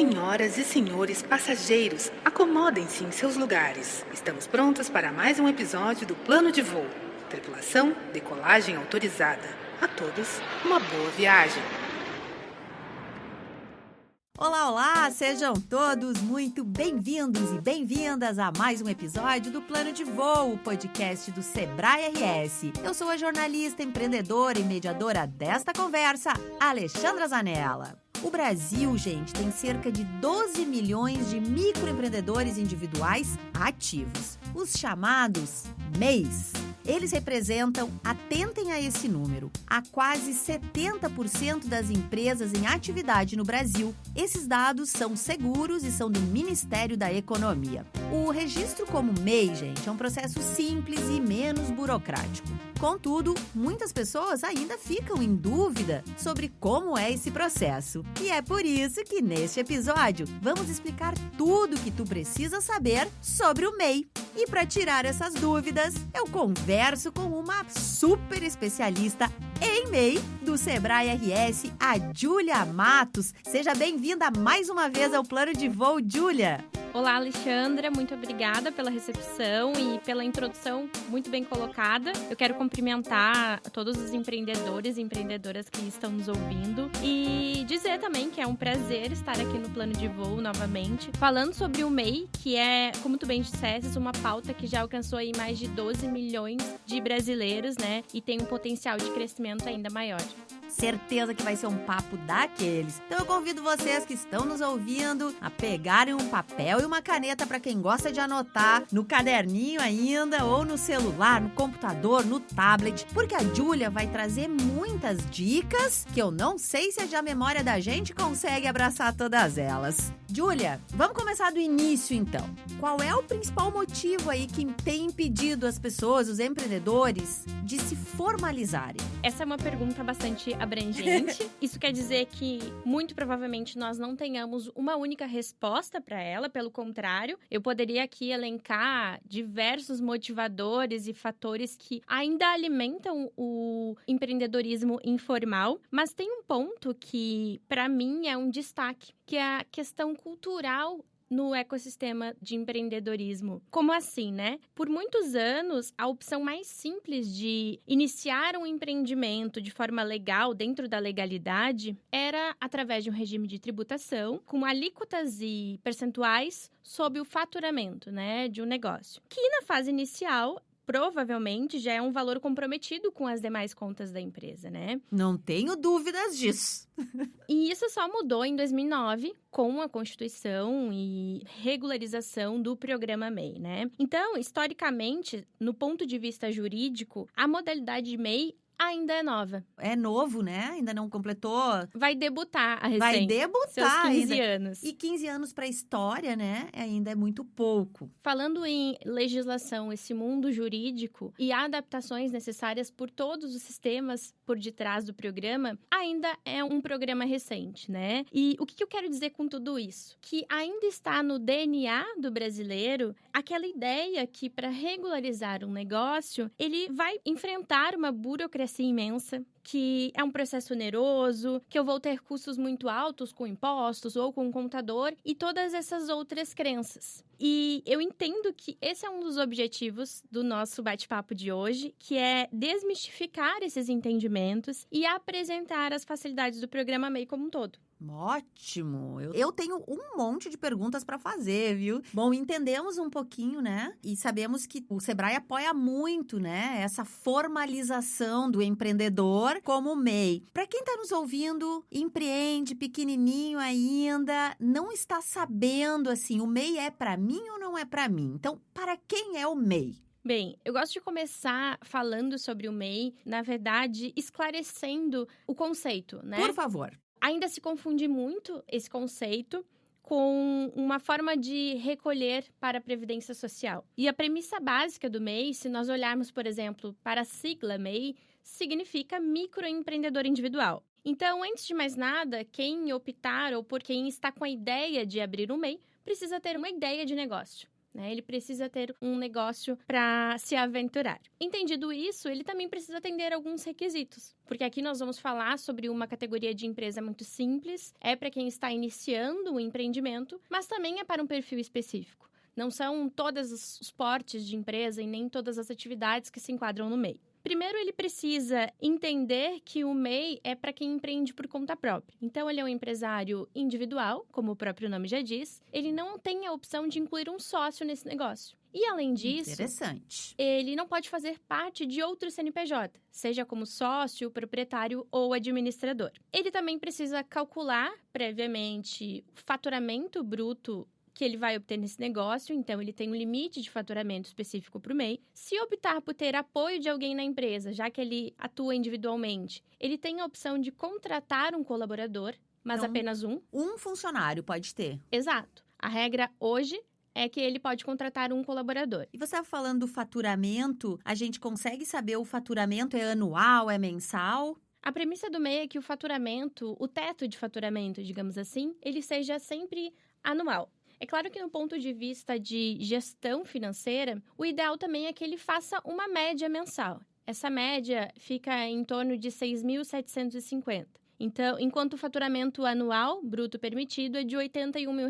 Senhoras e senhores passageiros, acomodem-se em seus lugares. Estamos prontos para mais um episódio do Plano de Voo. Tripulação, decolagem autorizada. A todos, uma boa viagem. Olá, olá! Sejam todos muito bem-vindos e bem-vindas a mais um episódio do Plano de Voo, o podcast do Sebrae RS. Eu sou a jornalista, empreendedora e mediadora desta conversa, Alexandra Zanella. O Brasil, gente, tem cerca de 12 milhões de microempreendedores individuais ativos, os chamados MEIs. Eles representam, atentem a esse número, a quase 70% das empresas em atividade no Brasil. Esses dados são seguros e são do Ministério da Economia. O registro como MEI, gente, é um processo simples e menos burocrático. Contudo, muitas pessoas ainda ficam em dúvida sobre como é esse processo. E é por isso que neste episódio vamos explicar tudo o que tu precisa saber sobre o MEI. E para tirar essas dúvidas, eu converso com uma super especialista em MEI do Sebrae RS, a Júlia Matos. Seja bem-vinda mais uma vez ao Plano de Voo, Júlia. Olá, Alexandra, muito obrigada pela recepção e pela introdução muito bem colocada. Eu quero cumprimentar todos os empreendedores e empreendedoras que estão nos ouvindo e dizer também que é um prazer estar aqui no Plano de Voo novamente, falando sobre o MEI, que é, como tu bem disseste, uma pauta que já alcançou aí mais de 12 milhões de brasileiros, né? E tem um potencial de crescimento ainda maior. Certeza que vai ser um papo daqueles. Então eu convido vocês que estão nos ouvindo a pegarem um papel e uma caneta para quem gosta de anotar, no caderninho ainda, ou no celular, no computador, no tablet, porque a Júlia vai trazer muitas dicas que eu não sei se a memória da gente consegue abraçar todas elas. Júlia, vamos começar do início então. Qual é o principal motivo aí que tem impedido as pessoas, os empreendedores, de se formalizarem? Essa é uma pergunta bastante abrangente. Isso quer dizer que, muito provavelmente, nós não tenhamos uma única resposta para ela. Pelo contrário, eu poderia aqui elencar diversos motivadores e fatores que ainda alimentam o empreendedorismo informal. Mas tem um ponto que, para mim, é um destaque, que é a questão cultural no ecossistema de empreendedorismo. Como assim, né? Por muitos anos, a opção mais simples de iniciar um empreendimento de forma legal, dentro da legalidade, era através de um regime de tributação, com alíquotas e percentuais sobre o faturamento, né, de um negócio. Que na fase inicial, provavelmente já é um valor comprometido com as demais contas da empresa, né? Não tenho dúvidas disso. E isso só mudou em 2009 com a Constituição e regularização do programa MEI, né? Então, historicamente, no ponto de vista jurídico, a modalidade MEI ainda é nova. É novo, né? Ainda não completou. Vai debutar a recém. Vai debutar seus 15 ainda. anos. E 15 anos para a história, né? Ainda é muito pouco. Falando em legislação, esse mundo jurídico e adaptações necessárias por todos os sistemas por detrás do programa, ainda é um programa recente, né? E o que eu quero dizer com tudo isso? Que ainda está no DNA do brasileiro aquela ideia que, para regularizar um negócio, ele vai enfrentar uma burocracia imensa, que é um processo oneroso, que eu vou ter custos muito altos com impostos ou com contador e todas essas outras crenças. E eu entendo que esse é um dos objetivos do nosso bate-papo de hoje, que é desmistificar esses entendimentos e apresentar as facilidades do programa MEI como um todo. Ótimo! Eu tenho um monte de perguntas para fazer, viu? Bom, entendemos um pouquinho, né? E sabemos que o Sebrae apoia muito, né? Essa formalização do empreendedor como MEI. Para quem está nos ouvindo, empreende, pequenininho ainda, não está sabendo, assim, o MEI é para mim ou não é para mim? Então, para quem é o MEI? Bem, eu gosto de começar falando sobre o MEI, na verdade, esclarecendo o conceito, né? Por favor. Ainda se confunde muito esse conceito com uma forma de recolher para a Previdência Social. E a premissa básica do MEI, se nós olharmos, por exemplo, para a sigla MEI, significa microempreendedor individual. Então, antes de mais nada, quem optar ou por quem está com a ideia de abrir um MEI, precisa ter uma ideia de negócio. né? Ele precisa ter um negócio para se aventurar. Entendido isso, ele também precisa atender alguns requisitos, porque aqui nós vamos falar sobre uma categoria de empresa muito simples, é para quem está iniciando o empreendimento, mas também é para um perfil específico. Não são todos os portes de empresa e nem todas as atividades que se enquadram no MEI. Primeiro, ele precisa entender que o MEI é para quem empreende por conta própria. Então, ele é um empresário individual, como o próprio nome já diz. Ele não tem a opção de incluir um sócio nesse negócio. E, além disso, interessante, ele não pode fazer parte de outro CNPJ, seja como sócio, proprietário ou administrador. Ele também precisa calcular previamente o faturamento bruto que ele vai obter nesse negócio, então ele tem um limite de faturamento específico para o MEI. Se optar por ter apoio de alguém na empresa, já que ele atua individualmente, ele tem a opção de contratar um colaborador, mas então, apenas um. Um funcionário pode ter. Exato. A regra hoje é que ele pode contratar um colaborador. E você estava falando do faturamento, a gente consegue saber o faturamento é anual, é mensal? A premissa do MEI é que o faturamento, o teto de faturamento, digamos assim, ele seja sempre anual. É claro que no ponto de vista de gestão financeira, o ideal também é que ele faça uma média mensal. Essa média fica em torno de 6.750. Então, enquanto o faturamento anual bruto permitido é de R$ 81 mil.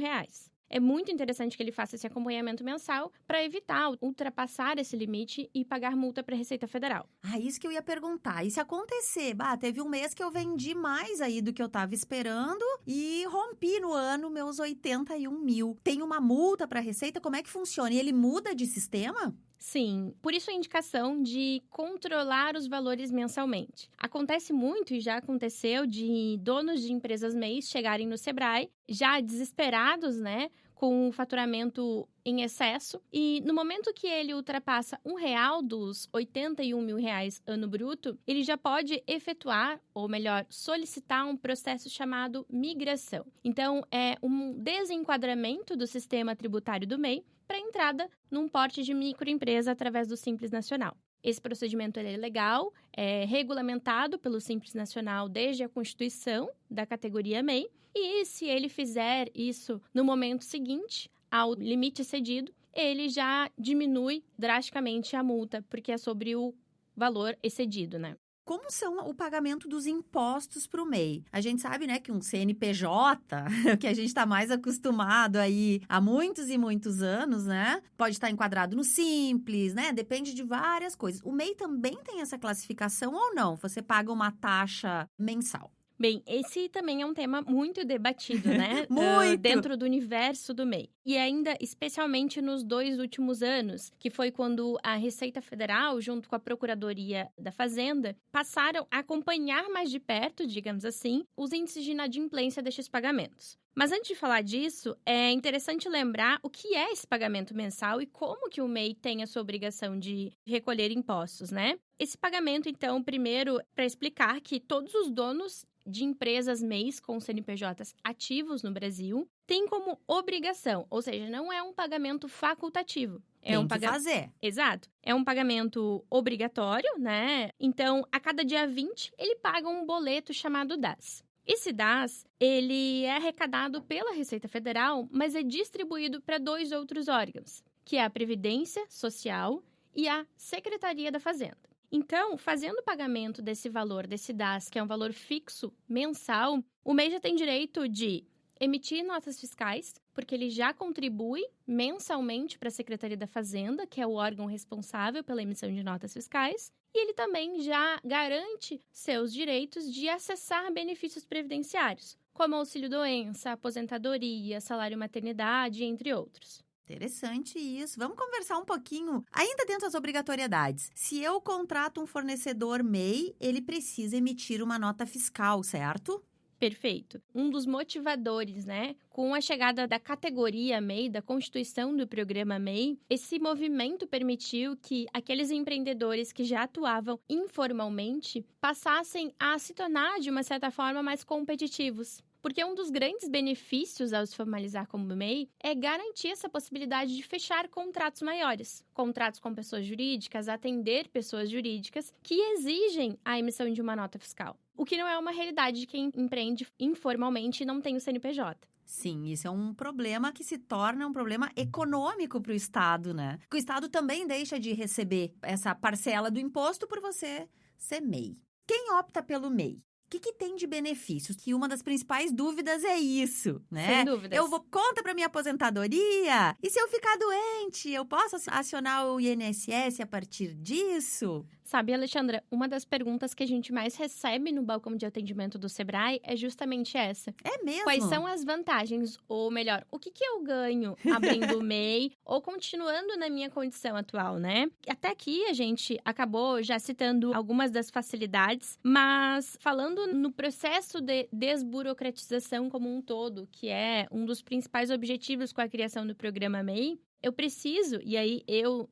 É muito interessante que ele faça esse acompanhamento mensal para evitar ultrapassar esse limite e pagar multa para a Receita Federal. Isso que eu ia perguntar. E se acontecer, teve um mês que eu vendi mais aí do que eu estava esperando e rompi no ano meus 81 mil. Tem uma multa para a Receita? Como é que funciona? E ele muda de sistema? Sim, por isso a indicação de controlar os valores mensalmente. Acontece muito e já aconteceu de donos de empresas MEIs chegarem no Sebrae já desesperados, né, com o faturamento em excesso. E no momento que ele ultrapassa R$1 dos 81 mil ano bruto, ele já pode efetuar, ou melhor, solicitar um processo chamado migração. Então, é um desenquadramento do sistema tributário do MEI para entrada num porte de microempresa através do Simples Nacional. Esse procedimento é legal, é regulamentado pelo Simples Nacional desde a constituição da categoria MEI, e se ele fizer isso no momento seguinte ao limite excedido, ele já diminui drasticamente a multa, porque é sobre o valor excedido, né? Como são o pagamento dos impostos para o MEI? A gente sabe, né, que um CNPJ, que a gente está mais acostumado aí há muitos e muitos anos, né, pode estar enquadrado no Simples, né, depende de várias coisas. O MEI também tem essa classificação ou não? Você paga uma taxa mensal? Bem, esse também é um tema muito debatido, né? Muito! Dentro do universo do MEI. E ainda, especialmente nos 2 últimos anos, que foi quando a Receita Federal, junto com a Procuradoria da Fazenda, passaram a acompanhar mais de perto, digamos assim, os índices de inadimplência destes pagamentos. Mas antes de falar disso, é interessante lembrar o que é esse pagamento mensal e como que o MEI tem a sua obrigação de recolher impostos, né? Esse pagamento, então, primeiro, para explicar que todos os donos de empresas MEIs com CNPJs ativos no Brasil têm como obrigação, ou seja, não é um pagamento facultativo. Tem que fazer. Exato. É um pagamento obrigatório, né? Então, a cada dia 20, ele paga um boleto chamado DAS. Esse DAS, ele é arrecadado pela Receita Federal, mas é distribuído para 2 outros órgãos, que é a Previdência Social e a Secretaria da Fazenda. Então, fazendo o pagamento desse valor, desse DAS, que é um valor fixo mensal, o MEI já tem direito de emitir notas fiscais, porque ele já contribui mensalmente para a Secretaria da Fazenda, que é o órgão responsável pela emissão de notas fiscais, e ele também já garante seus direitos de acessar benefícios previdenciários, como auxílio-doença, aposentadoria, salário-maternidade, entre outros. Interessante isso. Vamos conversar um pouquinho, ainda dentro das obrigatoriedades. Se eu contrato um fornecedor MEI, ele precisa emitir uma nota fiscal, certo? Perfeito. Um dos motivadores, né? Com a chegada da categoria MEI, da constituição do programa MEI, esse movimento permitiu que aqueles empreendedores que já atuavam informalmente passassem a se tornar, de uma certa forma, mais competitivos. Porque um dos grandes benefícios ao se formalizar como MEI é garantir essa possibilidade de fechar contratos maiores. Contratos com pessoas jurídicas, atender pessoas jurídicas que exigem a emissão de uma nota fiscal. O que não é uma realidade de quem empreende informalmente e não tem o CNPJ. Sim, isso é um problema que se torna um problema econômico para o Estado, né? Porque o Estado também deixa de receber essa parcela do imposto por você ser MEI. Quem opta pelo MEI? O que tem de benefícios? Que uma das principais dúvidas é isso, né? Sem dúvidas. Eu vou conta para minha aposentadoria? E se eu ficar doente, eu posso acionar o INSS a partir disso? Sabe, Alexandra, uma das perguntas que a gente mais recebe no balcão de atendimento do Sebrae é justamente essa. É mesmo? Quais são as vantagens? Ou melhor, o que eu ganho abrindo o MEI ou continuando na minha condição atual, né? Até aqui a gente acabou já citando algumas das facilidades, mas falando no processo de desburocratização como um todo, que é um dos principais objetivos com a criação do programa MEI, eu preciso, e aí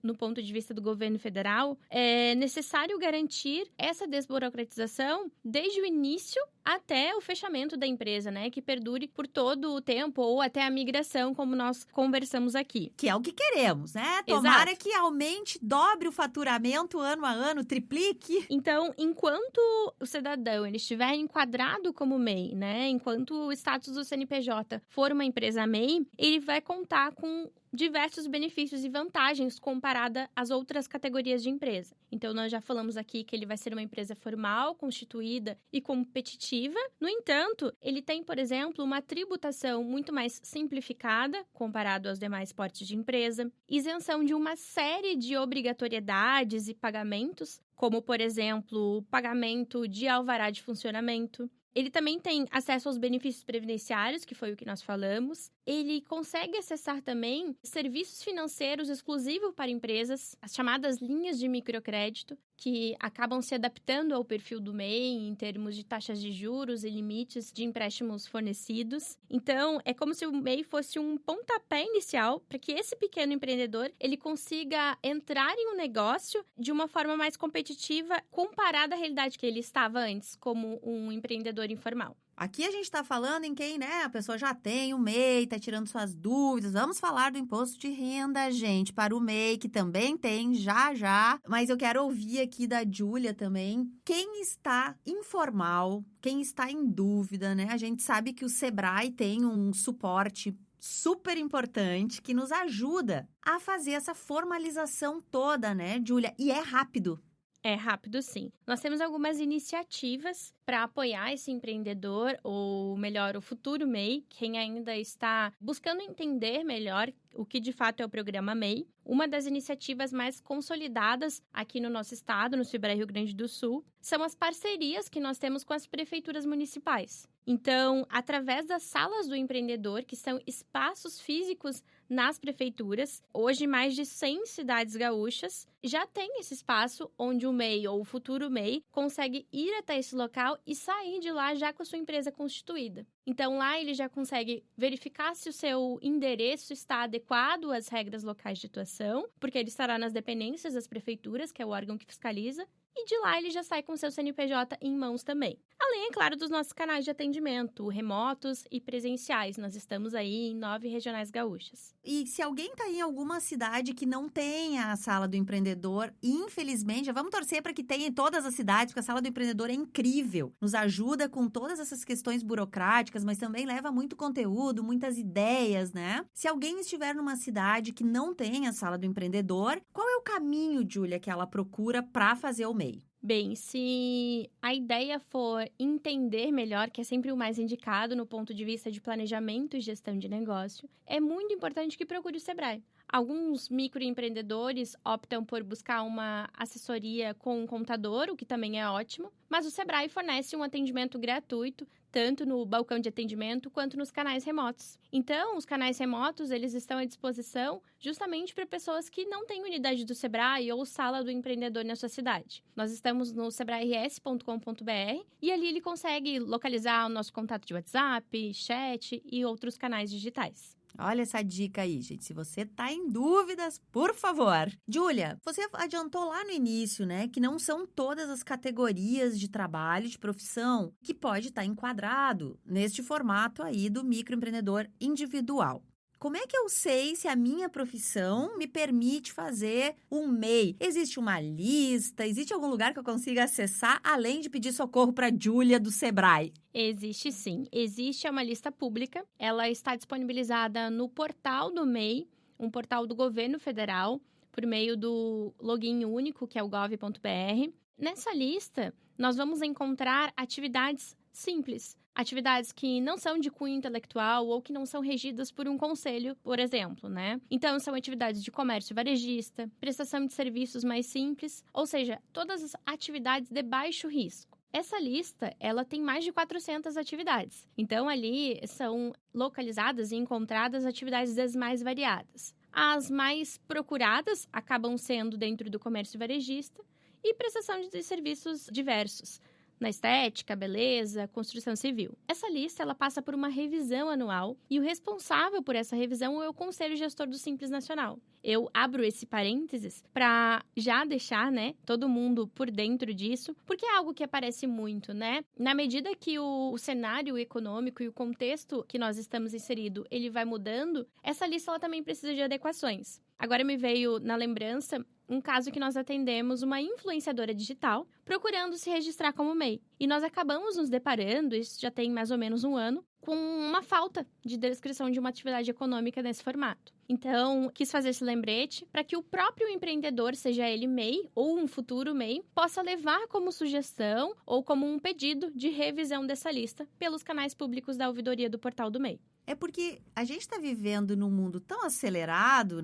no ponto de vista do governo federal, é necessário garantir essa desburocratização desde o início até o fechamento da empresa, né? Que perdure por todo o tempo ou até a migração, como nós conversamos aqui. Que é o que queremos, né? Tomara que aumente, dobre o faturamento ano a ano, triplique. Então, enquanto o cidadão ele estiver enquadrado como MEI, né? Enquanto o status do CNPJ for uma empresa MEI, ele vai contar com diversos benefícios e vantagens comparada às outras categorias de empresa. Então, nós já falamos aqui que ele vai ser uma empresa formal, constituída e competitiva. No entanto, ele tem, por exemplo, uma tributação muito mais simplificada comparado aos demais portes de empresa, isenção de uma série de obrigatoriedades e pagamentos, como, por exemplo, o pagamento de alvará de funcionamento. Ele também tem acesso aos benefícios previdenciários, que foi o que nós falamos. Ele consegue acessar também serviços financeiros exclusivos para empresas, as chamadas linhas de microcrédito, que acabam se adaptando ao perfil do MEI em termos de taxas de juros e limites de empréstimos fornecidos. Então, é como se o MEI fosse um pontapé inicial para que esse pequeno empreendedor ele consiga entrar em um negócio de uma forma mais competitiva comparada à realidade que ele estava antes, como um empreendedor informal. Aqui a gente está falando em quem, né, a pessoa já tem o MEI, está tirando suas dúvidas. Vamos falar do imposto de renda, gente, para o MEI, que também tem já. Mas eu quero ouvir aqui da Júlia também. Quem está informal, quem está em dúvida, né? A gente sabe que o Sebrae tem um suporte super importante que nos ajuda a fazer essa formalização toda, né, Júlia? E é rápido. É rápido, sim. Nós temos algumas iniciativas para apoiar esse empreendedor, ou melhor, o futuro MEI, quem ainda está buscando entender melhor o que de fato é o programa MEI. Uma das iniciativas mais consolidadas aqui no nosso estado, no Sebrae Rio Grande do Sul, são as parcerias que nós temos com as prefeituras municipais. Então, através das salas do empreendedor, que são espaços físicos nas prefeituras, hoje mais de 100 cidades gaúchas, já tem esse espaço onde o MEI ou o futuro MEI consegue ir até esse local e sair de lá já com a sua empresa constituída. Então, lá ele já consegue verificar se o seu endereço está adequado às regras locais de atuação, porque ele estará nas dependências das prefeituras, que é o órgão que fiscaliza, e de lá ele já sai com seu CNPJ em mãos também. Além, é claro, dos nossos canais de atendimento, remotos e presenciais. Nós estamos aí em 9 regionais gaúchas. E se alguém está em alguma cidade que não tenha a sala do empreendedor, infelizmente, já vamos torcer para que tenha em todas as cidades, porque a sala do empreendedor é incrível. Nos ajuda com todas essas questões burocráticas, mas também leva muito conteúdo, muitas ideias, né? Se alguém estiver numa cidade que não tem a sala do empreendedor, qual é o caminho, Júlia, que ela procura para fazer o MEI? Bem, se a ideia for entender melhor, que é sempre o mais indicado no ponto de vista de planejamento e gestão de negócio, é muito importante que procure o Sebrae. Alguns microempreendedores optam por buscar uma assessoria com um contador, o que também é ótimo, mas o Sebrae fornece um atendimento gratuito, tanto no balcão de atendimento quanto nos canais remotos. Então, os canais remotos, eles estão à disposição justamente para pessoas que não têm unidade do Sebrae ou sala do empreendedor na sua cidade. Nós estamos no sebrae-rs.com.br e ali ele consegue localizar o nosso contato de WhatsApp, chat e outros canais digitais. Olha essa dica aí, gente. Se você tá em dúvidas, por favor. Júlia, você adiantou lá no início, né, que não são todas as categorias de trabalho, de profissão, que pode estar enquadrado neste formato aí do microempreendedor individual. Como é que eu sei se a minha profissão me permite fazer um MEI? Existe uma lista? Existe algum lugar que eu consiga acessar, além de pedir socorro para a Júlia do Sebrae? Existe sim. Existe uma lista pública. Ela está disponibilizada no portal do MEI, um portal do governo federal, por meio do login único, que é o gov.br. Nessa lista, nós vamos encontrar atividades simples. Atividades que não são de cunho intelectual ou que não são regidas por um conselho, por exemplo, né? Então, são atividades de comércio varejista, prestação de serviços mais simples, ou seja, todas as atividades de baixo risco. Essa lista, ela tem mais de 400 atividades. Então, ali são localizadas e encontradas atividades das mais variadas. As mais procuradas acabam sendo dentro do comércio varejista e prestação de serviços diversos, na estética, beleza, construção civil. Essa lista ela passa por uma revisão anual e o responsável por essa revisão é o Conselho Gestor do Simples Nacional. Eu abro esse parênteses para já deixar, todo mundo por dentro disso, porque é algo que aparece muito, Na medida que o cenário econômico e o contexto que nós estamos inserido, ele vai mudando, essa lista ela também precisa de adequações. Agora me veio na lembrança um caso que nós atendemos uma influenciadora digital procurando se registrar como MEI. E nós acabamos nos deparando, isso já tem mais ou menos um ano, com uma falta de descrição de uma atividade econômica nesse formato. Então, quis fazer esse lembrete para que o próprio empreendedor, seja ele MEI ou um futuro MEI, possa levar como sugestão ou como um pedido de revisão dessa lista pelos canais públicos da ouvidoria do portal do MEI. É porque a gente está vivendo num mundo tão acelerado,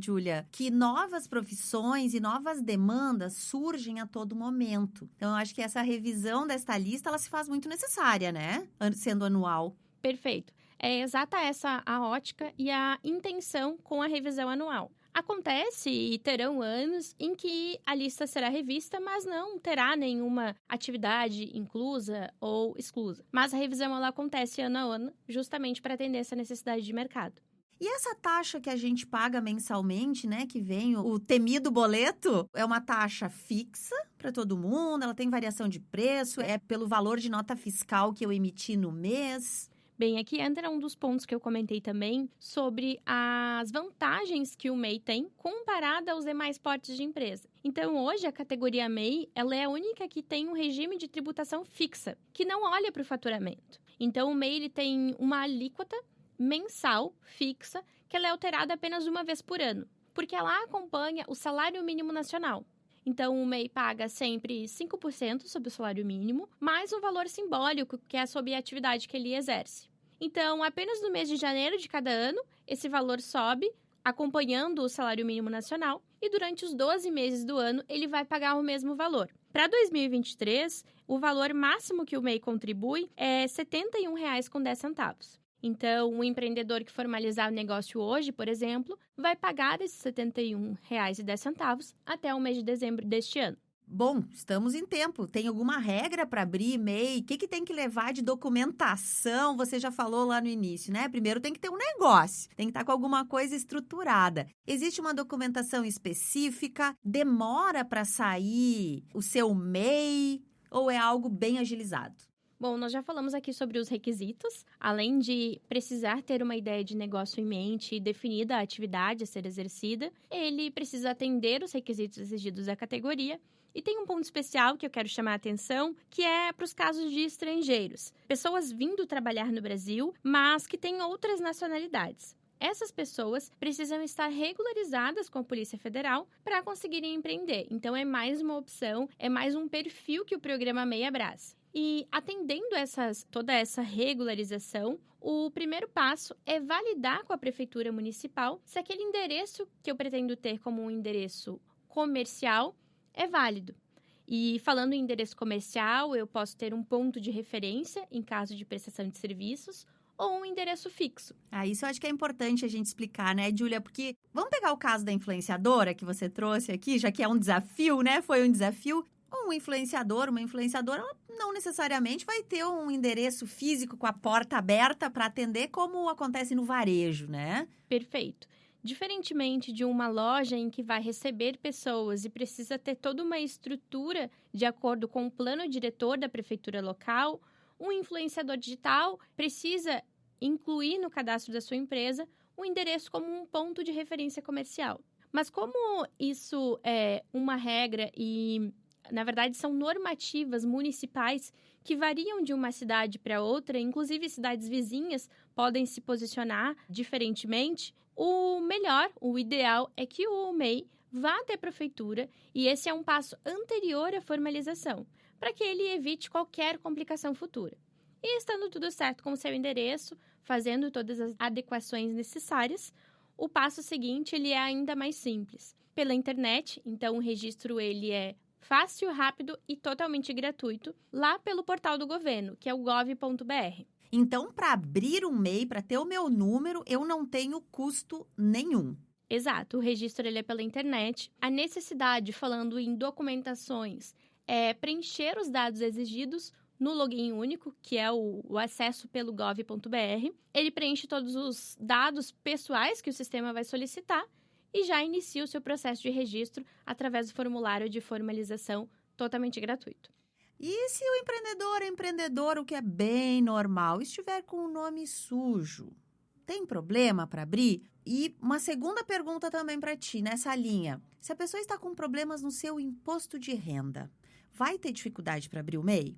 Júlia, que novas profissões e novas demandas surgem a todo momento. Então, eu acho que essa revisão desta lista, ela se faz muito necessária, Sendo anual. Perfeito. É exata essa a ótica e a intenção com a revisão anual. Acontece e terão anos em que a lista será revista, mas não terá nenhuma atividade inclusa ou exclusa. Mas a revisão ela acontece ano a ano, justamente para atender essa necessidade de mercado. E essa taxa que a gente paga mensalmente, que vem o temido boleto, é uma taxa fixa para todo mundo? Ela tem variação de preço? É pelo valor de nota fiscal que eu emiti no mês? Bem, aqui entra um dos pontos que eu comentei também sobre as vantagens que o MEI tem comparada aos demais portes de empresa. Então, hoje, a categoria MEI, ela é a única que tem um regime de tributação fixa, que não olha para o faturamento. Então, o MEI ele tem uma alíquota mensal fixa, que ela é alterada apenas uma vez por ano, porque ela acompanha o salário mínimo nacional. Então, o MEI paga sempre 5% sobre o salário mínimo, mais um valor simbólico, que é sobre a atividade que ele exerce. Então, apenas no mês de janeiro de cada ano, esse valor sobe, acompanhando o salário mínimo nacional, e durante os 12 meses do ano, ele vai pagar o mesmo valor. Para 2023, o valor máximo que o MEI contribui é R$ 71,10. Então, um empreendedor que formalizar o negócio hoje, por exemplo, vai pagar esses R$ 71,10 até o mês de dezembro deste ano. Bom, estamos em tempo. Tem alguma regra para abrir MEI? O que tem que levar de documentação? Você já falou lá no início, Primeiro tem que ter um negócio, tem que estar com alguma coisa estruturada. Existe uma documentação específica? Demora para sair o seu MEI? Ou é algo bem agilizado? Bom, nós já falamos aqui sobre os requisitos. Além de precisar ter uma ideia de negócio em mente e definida a atividade a ser exercida, ele precisa atender os requisitos exigidos da categoria. E tem um ponto especial que eu quero chamar a atenção, que é para os casos de estrangeiros. Pessoas vindo trabalhar no Brasil, mas que têm outras nacionalidades. Essas pessoas precisam estar regularizadas com a Polícia Federal para conseguirem empreender. Então, é mais uma opção, é mais um perfil que o programa MEI abraça. E atendendo toda essa regularização, o primeiro passo é validar com a Prefeitura Municipal se aquele endereço que eu pretendo ter como um endereço comercial é válido. E falando em endereço comercial, eu posso ter um ponto de referência em caso de prestação de serviços ou um endereço fixo. Isso eu acho que é importante a gente explicar, Júlia? Porque vamos pegar o caso da influenciadora que você trouxe aqui, já que é um desafio, Foi um desafio. Um influenciador, uma influenciadora, ela não necessariamente vai ter um endereço físico com a porta aberta para atender como acontece no varejo, Perfeito. Diferentemente de uma loja em que vai receber pessoas e precisa ter toda uma estrutura de acordo com o plano diretor da prefeitura local, um influenciador digital precisa incluir no cadastro da sua empresa o endereço como um ponto de referência comercial. Mas como isso é uma regra e, na verdade, são normativas municipais que variam de uma cidade para outra, inclusive cidades vizinhas podem se posicionar diferentemente, o melhor, o ideal é que o MEI vá até a prefeitura e esse é um passo anterior à formalização, para que ele evite qualquer complicação futura. E estando tudo certo com o seu endereço, fazendo todas as adequações necessárias, o passo seguinte ele é ainda mais simples. Pela internet, então o registro ele é fácil, rápido e totalmente gratuito, lá pelo portal do governo, que é o gov.br. Então, para abrir um MEI, para ter o meu número, eu não tenho custo nenhum. Exato, o registro ele é pela internet. A necessidade, falando em documentações, é preencher os dados exigidos no login único, que é o acesso pelo gov.br. Ele preenche todos os dados pessoais que o sistema vai solicitar e já inicia o seu processo de registro através do formulário de formalização totalmente gratuito. E se o empreendedor ou empreendedora, o que é bem normal, estiver com o nome sujo, tem problema para abrir? E uma segunda pergunta também para ti, nessa linha. Se a pessoa está com problemas no seu imposto de renda, vai ter dificuldade para abrir o MEI?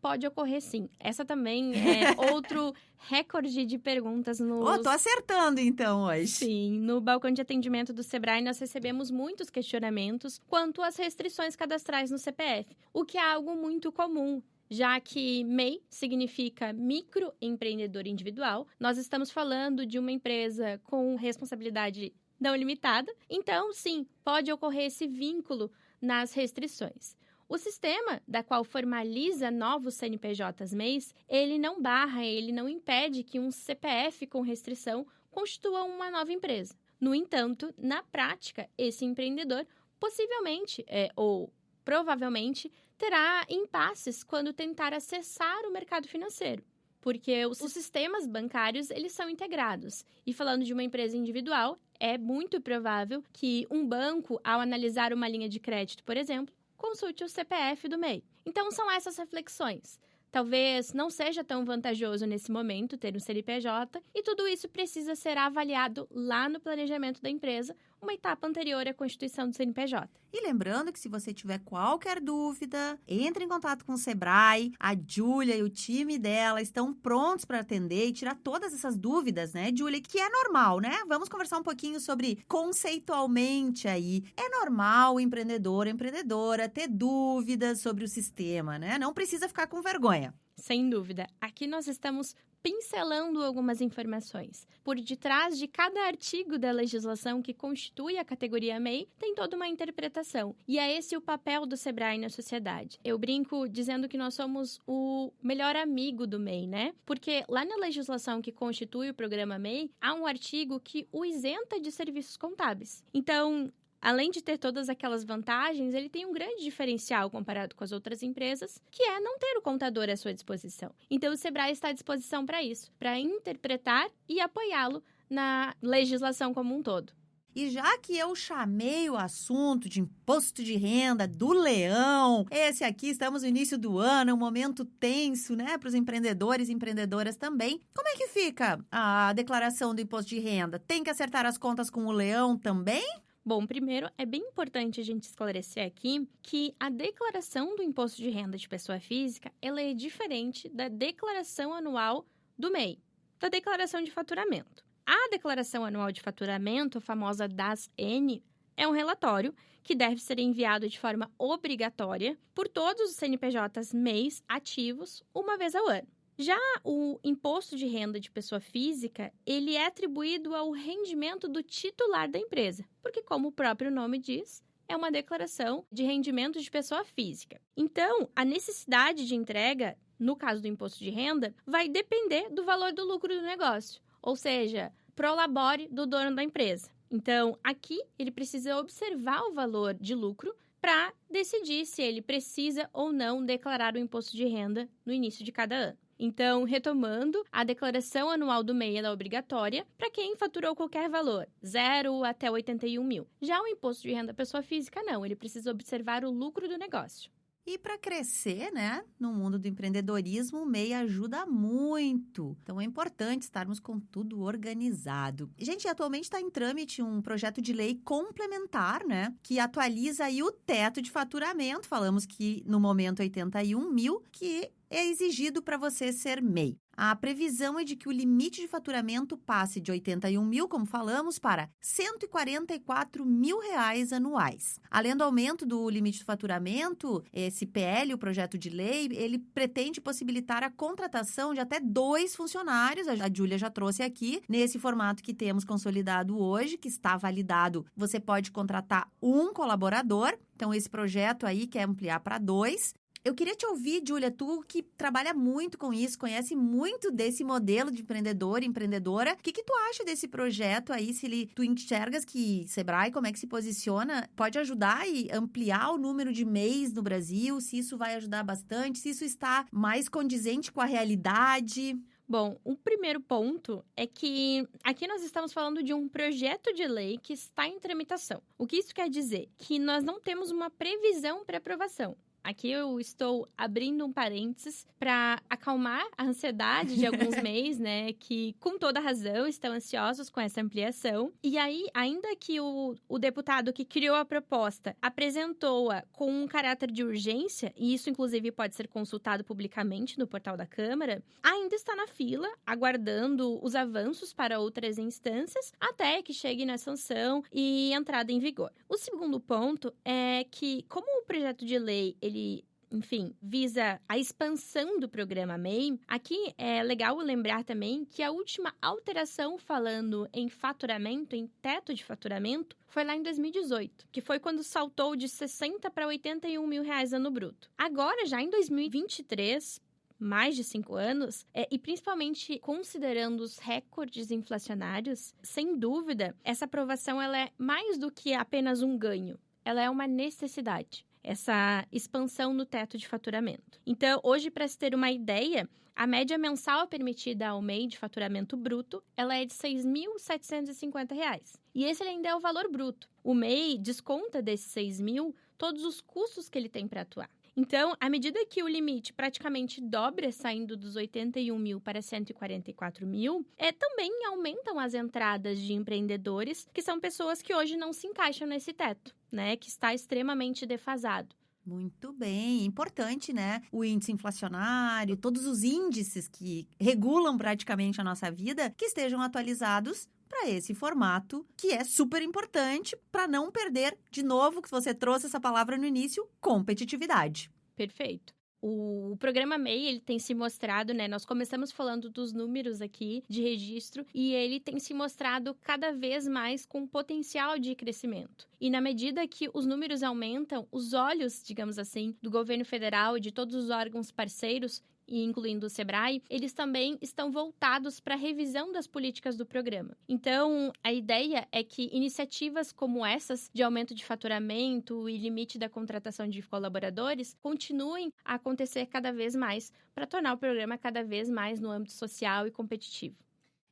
Pode ocorrer, sim. Essa também é outro recorde de perguntas nos... Tô acertando, então, hoje. Sim, no balcão de atendimento do Sebrae, nós recebemos muitos questionamentos quanto às restrições cadastrais no CPF, o que é algo muito comum, já que MEI significa microempreendedor individual. Nós estamos falando de uma empresa com responsabilidade não limitada, então, sim, pode ocorrer esse vínculo nas restrições. O sistema, da qual formaliza novos CNPJs MEIs, ele não barra, ele não impede que um CPF com restrição constitua uma nova empresa. No entanto, na prática, esse empreendedor possivelmente ou provavelmente terá impasses quando tentar acessar o mercado financeiro, porque os sistemas bancários eles são integrados. E falando de uma empresa individual, é muito provável que um banco, ao analisar uma linha de crédito, por exemplo, consulte o CPF do MEI. Então, são essas reflexões. Talvez não seja tão vantajoso nesse momento ter um CNPJ e tudo isso precisa ser avaliado lá no planejamento da empresa, uma etapa anterior à constituição do CNPJ. E lembrando que se você tiver qualquer dúvida, entre em contato com o Sebrae. A Júlia e o time dela estão prontos para atender e tirar todas essas dúvidas, né, Júlia? Que é normal, né? Vamos conversar um pouquinho sobre conceitualmente aí. É normal o empreendedor ou empreendedora ter dúvidas sobre o sistema, né? Não precisa ficar com vergonha. Sem dúvida. Aqui nós estamos pincelando algumas informações. Por detrás de cada artigo da legislação que constitui a categoria MEI, tem toda uma interpretação. E é esse o papel do Sebrae na sociedade. Eu brinco dizendo que nós somos o melhor amigo do MEI, né? Porque lá na legislação que constitui o programa MEI, há um artigo que o isenta de serviços contábeis. Então, além de ter todas aquelas vantagens, ele tem um grande diferencial comparado com as outras empresas, que é não ter o contador à sua disposição. Então, o Sebrae está à disposição para isso, para interpretar e apoiá-lo na legislação como um todo. E já que eu chamei o assunto de imposto de renda do leão, esse aqui, estamos no início do ano, é um momento tenso, né, para os empreendedores e empreendedoras também. Como é que fica a declaração do imposto de renda? Tem que acertar as contas com o leão também? Bom, primeiro, é bem importante a gente esclarecer aqui que a declaração do imposto de renda de pessoa física, ela é diferente da declaração anual do MEI, da declaração de faturamento. A declaração anual de faturamento, a famosa DAS-N, é um relatório que deve ser enviado de forma obrigatória por todos os CNPJs MEIs ativos uma vez ao ano. Já o imposto de renda de pessoa física, ele é atribuído ao rendimento do titular da empresa, porque, como o próprio nome diz, é uma declaração de rendimento de pessoa física. Então, a necessidade de entrega, no caso do imposto de renda, vai depender do valor do lucro do negócio, ou seja, pro labore do dono da empresa. Então, aqui, ele precisa observar o valor de lucro para decidir se ele precisa ou não declarar o imposto de renda no início de cada ano. Então, retomando, a declaração anual do MEI é obrigatória para quem faturou qualquer valor, 0 até 81 mil. Já o imposto de renda pessoa física, não. Ele precisa observar o lucro do negócio. E para crescer, né, no mundo do empreendedorismo, o MEI ajuda muito. Então, é importante estarmos com tudo organizado. Gente, atualmente está em trâmite um projeto de lei complementar, né, que atualiza aí o teto de faturamento. Falamos que no momento 81 mil, que é exigido para você ser MEI. A previsão é de que o limite de faturamento passe de 81 mil, como falamos, para 144 mil reais anuais. Além do aumento do limite de faturamento, esse PL, o projeto de lei, ele pretende possibilitar a contratação de até 2 funcionários. A Júlia já trouxe aqui, nesse formato que temos consolidado hoje, que está validado. Você pode contratar um colaborador. Então, esse projeto aí quer ampliar para 2. Eu queria te ouvir, Júlia, tu que trabalha muito com isso, conhece muito desse modelo de empreendedor e empreendedora. O que tu acha desse projeto aí? Tu enxergas que Sebrae, como é que se posiciona, pode ajudar e ampliar o número de MEIs no Brasil? Se isso vai ajudar bastante, se isso está mais condizente com a realidade? Bom, o primeiro ponto é que aqui nós estamos falando de um projeto de lei que está em tramitação. O que isso quer dizer? Que nós não temos uma previsão para aprovação. Aqui eu estou abrindo um parênteses para acalmar a ansiedade de alguns MEIs, né? Que, com toda razão, estão ansiosos com essa ampliação. E aí, ainda que o deputado que criou a proposta apresentou-a com um caráter de urgência, e isso, inclusive, pode ser consultado publicamente no portal da Câmara, ainda está na fila, aguardando os avanços para outras instâncias, até que chegue na sanção e entrada em vigor. O segundo ponto é que, como o projeto de lei, ele, enfim, visa a expansão do programa MEI, aqui é legal lembrar também que a última alteração falando em faturamento, em teto de faturamento, foi lá em 2018, que foi quando saltou de 60 para 81 mil reais ano bruto. Agora, já em 2023, mais de 5 anos, e principalmente considerando os recordes inflacionários, sem dúvida, essa aprovação ela é mais do que apenas um ganho, ela é uma necessidade. Essa expansão no teto de faturamento. Então, hoje, para se ter uma ideia, a média mensal permitida ao MEI de faturamento bruto, ela é de R$ 6.750. E esse ainda é o valor bruto. O MEI desconta desses 6 mil todos os custos que ele tem para atuar. Então, à medida que o limite praticamente dobra, saindo dos 81 mil para 144 mil, também aumentam as entradas de empreendedores, que são pessoas que hoje não se encaixam nesse teto, né? Que está extremamente defasado. Muito bem, importante, né? O índice inflacionário, todos os índices que regulam praticamente a nossa vida, que estejam atualizados para esse formato, que é super importante para não perder, de novo, que você trouxe essa palavra no início, competitividade. Perfeito. O programa MEI, ele tem se mostrado, né? Nós começamos falando dos números aqui de registro e ele tem se mostrado cada vez mais com potencial de crescimento. E na medida que os números aumentam, os olhos, digamos assim, do governo federal e de todos os órgãos parceiros, e incluindo o Sebrae, eles também estão voltados para a revisão das políticas do programa. Então, a ideia é que iniciativas como essas, de aumento de faturamento e limite da contratação de colaboradores, continuem a acontecer cada vez mais, para tornar o programa cada vez mais no âmbito social e competitivo.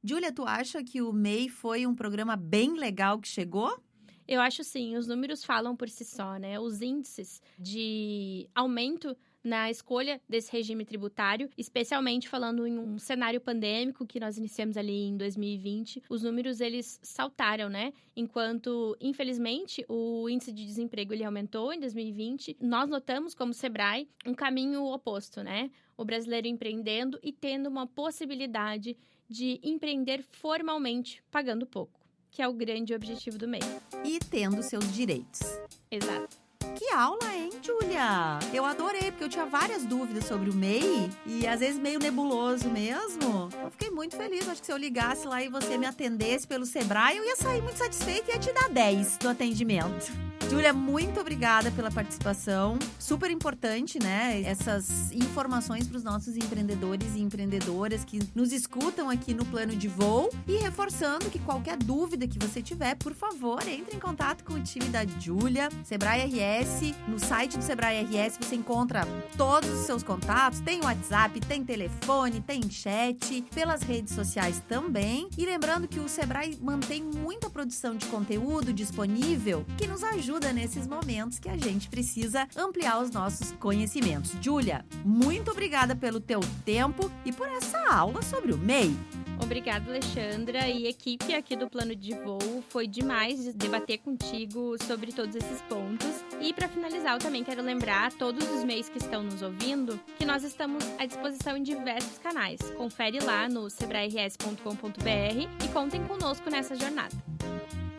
Júlia, tu acha que o MEI foi um programa bem legal que chegou? Eu acho sim, os números falam por si só, né? Os índices de aumento na escolha desse regime tributário, especialmente falando em um cenário pandêmico que nós iniciamos ali em 2020, os números eles saltaram, né? Enquanto, infelizmente, o índice de desemprego ele aumentou em 2020, nós notamos como Sebrae um caminho oposto, né? O brasileiro empreendendo e tendo uma possibilidade de empreender formalmente, pagando pouco, que é o grande objetivo do MEI. E tendo seus direitos. Exato. Que aula, hein, Júlia? Eu adorei, porque eu tinha várias dúvidas sobre o MEI e às vezes meio nebuloso mesmo. Eu fiquei muito feliz, acho que se eu ligasse lá e você me atendesse pelo Sebrae, eu ia sair muito satisfeita e ia te dar 10 do atendimento. Júlia, muito obrigada pela participação. Super importante, né? Essas informações para os nossos empreendedores e empreendedoras que nos escutam aqui no Plano de Voo. E reforçando que qualquer dúvida que você tiver, por favor, entre em contato com o time da Júlia, Sebrae RS. No site do Sebrae RS você encontra todos os seus contatos. Tem WhatsApp, tem telefone, tem chat, pelas redes sociais também. E lembrando que o Sebrae mantém muita produção de conteúdo disponível que nos ajuda ajuda nesses momentos que a gente precisa ampliar os nossos conhecimentos. Júlia, muito obrigada pelo teu tempo e por essa aula sobre o MEI. Obrigada, Alexandra, e equipe aqui do Plano de Voo. Foi demais debater contigo sobre todos esses pontos. E para finalizar, eu também quero lembrar a todos os MEIs que estão nos ouvindo que nós estamos à disposição em diversos canais. Confere lá no sebrae-rs.com.br e contem conosco nessa jornada.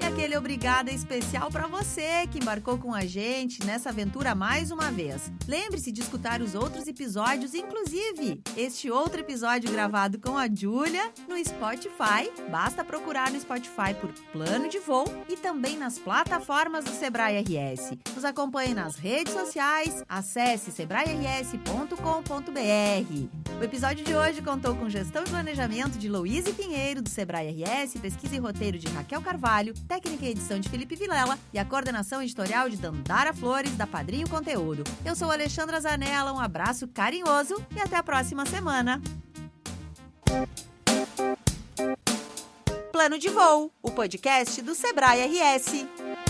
E aquele obrigada especial para você que embarcou com a gente nessa aventura mais uma vez. Lembre-se de escutar os outros episódios, inclusive este outro episódio gravado com a Júlia no Spotify. Basta procurar no Spotify por Plano de Voo e também nas plataformas do Sebrae RS. Nos acompanhe nas redes sociais, acesse sebrae-rs.com.br. O episódio de hoje contou com gestão e planejamento de Louise Pinheiro, do Sebrae RS, pesquisa e roteiro de Raquel Carvalho, técnica e edição de Felipe Vilela e a coordenação editorial de Dandara Flores, da Padrinho Conteúdo. Eu sou Alexandra Zanella, um abraço carinhoso e até a próxima semana. Plano de Voo, o podcast do Sebrae RS.